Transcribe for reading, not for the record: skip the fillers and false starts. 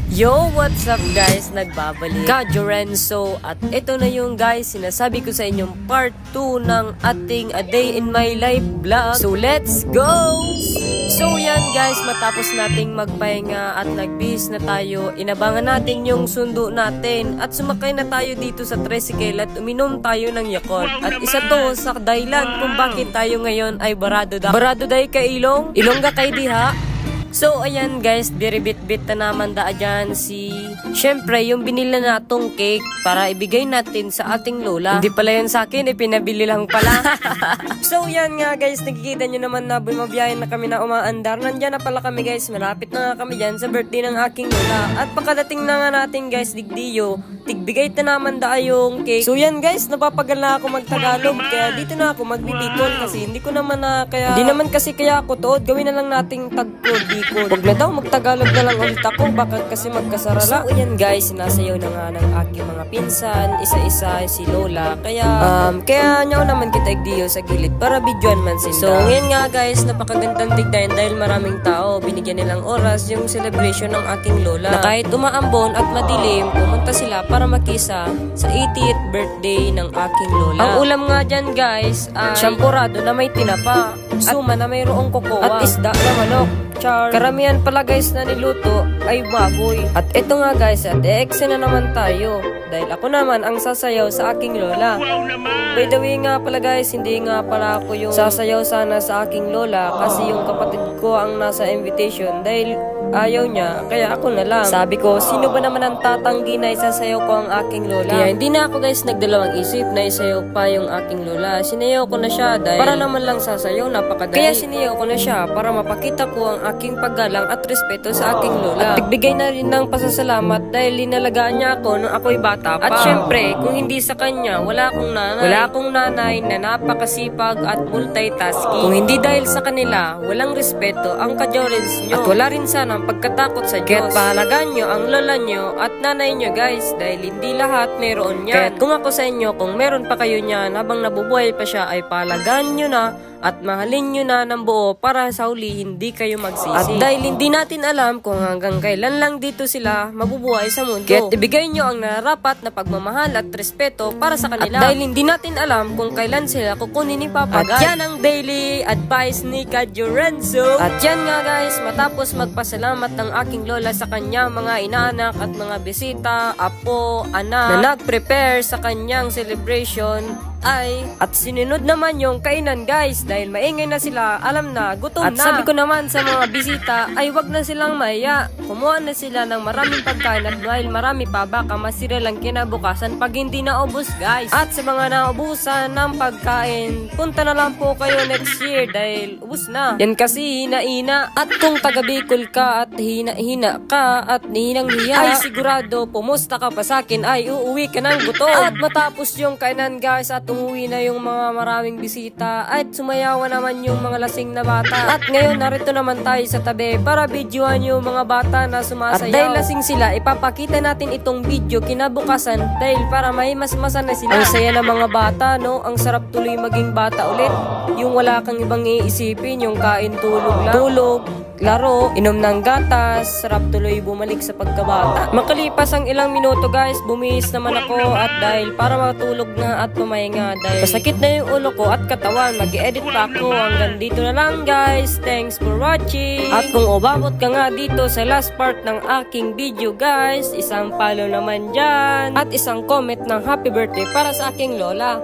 Yo, what's up guys? Nagbabalik ka, Jorenzo. At ito na yung guys, sinasabi ko sa inyong part 2 ng ating A Day in My Life vlog. So let's go! So yan guys, matapos nating magpahinga at nagbihis na tayo, inabangan natin yung sundo natin at sumakay na tayo dito sa tricycle at uminom tayo ng Yakult. At isa to sa dahilan kung bakit tayo ngayon ay barado day ka ilong ga kay diha. So ayan guys, diribit-bit na naman dyan syempre yung binili natong cake para ibigay natin sa ating lola. Hindi pala yun sa akin, pinabili lang pala. So yan nga guys, nakikita nyo naman na bumabiyahin na kami na umaandar. Nandyan na pala kami guys, malapit na nga kami dyan sa birthday ng aking lola. At pagkadating na nga natin guys, digdiyo, tigbigay na naman yung cake. So yan guys, napapagal na ako magtagalog, kaya dito na ako magbibikol kasi hindi ko naman hindi naman kasi kaya ako tuod, gawin na lang nating tagpo. Huwag na daw, magtagalog na lang ulit ako, baka kasi magkasarala. So yan guys, sinasayaw na nga ng aking mga pinsan, isa-isa si Lola. Kaya nyaw naman kita igdiyo sa gilid para videoan man sila. So yan nga guys, napakagandang tigdayan dahil maraming tao, binigyan nilang oras yung celebration ng aking Lola. Na kahit umaambon at madilim, pumunta sila para makisa sa 80th birthday ng aking Lola. Ang ulam nga dyan guys ay champurado na may tinapa, suma na mayroong kokowa, at isda na manok. Char. Karamihan pala guys na niluto ay baboy. At ito nga guys, at na naman tayo dahil ako naman ang sasayaw sa aking lola. By the way nga pala guys, hindi nga pala ako yung sasayaw sana sa aking lola kasi yung kapatid ko ang nasa invitation dahil ayaw niya, kaya ako na lang. Sabi ko, sino ba naman ang tatanggi na isasayaw ko ang aking lola? Kaya hindi na ako guys nagdalawang isip na isayaw pa yung aking lola. Sinayaw ko na siya dahil para naman lang sasayaw, napakadali. Kaya sinayaw ko na siya para mapakita ko ang aking paggalang at respeto sa aking lola. At nagbigay na rin ng pasasalamat dahil linalagaan niya ako nung ako'y bata pa. At syempre, kung hindi sa kanya, wala akong nanay. Wala akong nanay na napakasipag at multitasking. Kung hindi dahil sa kanila, walang respeto ang ka-Jorens nyo. At wala rin sana pagkatakot sa Diyos. Kaya't pahalagaan nyo ang lola nyo at nanay nyo guys dahil hindi lahat meron yan. Kaya't kung ako sa inyo, kung meron pa kayo niyan habang nabubuhay pa siya ay pahalagaan nyo na at mahalin nyo na ng buo para sa huli hindi kayo magsisi. At dahil hindi natin alam kung hanggang kailan lang dito sila mabubuhay sa mundo, kaya't ibigay nyo ang nararapat na pagmamahal at respeto para sa kanila. At dahil hindi natin alam kung kailan sila kukunin ni Papa God. At yan ang daily advice ni Ka Jorenzo. At yan nga guys, matapos magpasalamat ng aking lola sa kanya mga inaanak at mga bisita, apo, anak na nag-prepare sa kanyang celebration at sinunod naman yung kainan guys dahil maingay na sila, alam na, gutom na. At sabi ko naman sa mga bisita ay wag na silang maya, kumuha na sila ng maraming pagkain at dahil marami pa baka masira lang kinabukasan pag hindi naubos guys. At sa mga naubusan ng pagkain, punta na lang po kayo next year dahil ubos na. Yan kasi hina-hina. At kung taga Bicol ka at hina-hina ka at hinang-hiya ay sigurado pumusta ka pa sa akin ay uuwi ka ng gutom. At matapos yung kainan guys at umuwi na yung mga maraming bisita at sumayawan naman yung mga lasing na bata. At ngayon narito naman tayo sa tabi para videoan yung mga bata na sumasayaw. At dahil lasing sila, ipapakita natin itong video kinabukasan dahil para mahimasmasa na sila. Ang saya ng mga bata, no? Ang sarap tuloy maging bata ulit. Yung wala kang ibang iisipin, yung kain, tulog lang. Tulog, laro, inom ng gatas, sarap tuloy bumalik sa pagkabata. Makalipas ang ilang minuto guys, bumihis naman ako at dahil para matulog na at pumahinga dahil masakit na yung ulo ko at katawan, mag-edit pa ako. Hanggang dito na lang guys, thanks for watching. At kung umabot ka nga dito sa last part ng aking video guys, isang follow naman dyan at isang comment ng happy birthday para sa aking lola.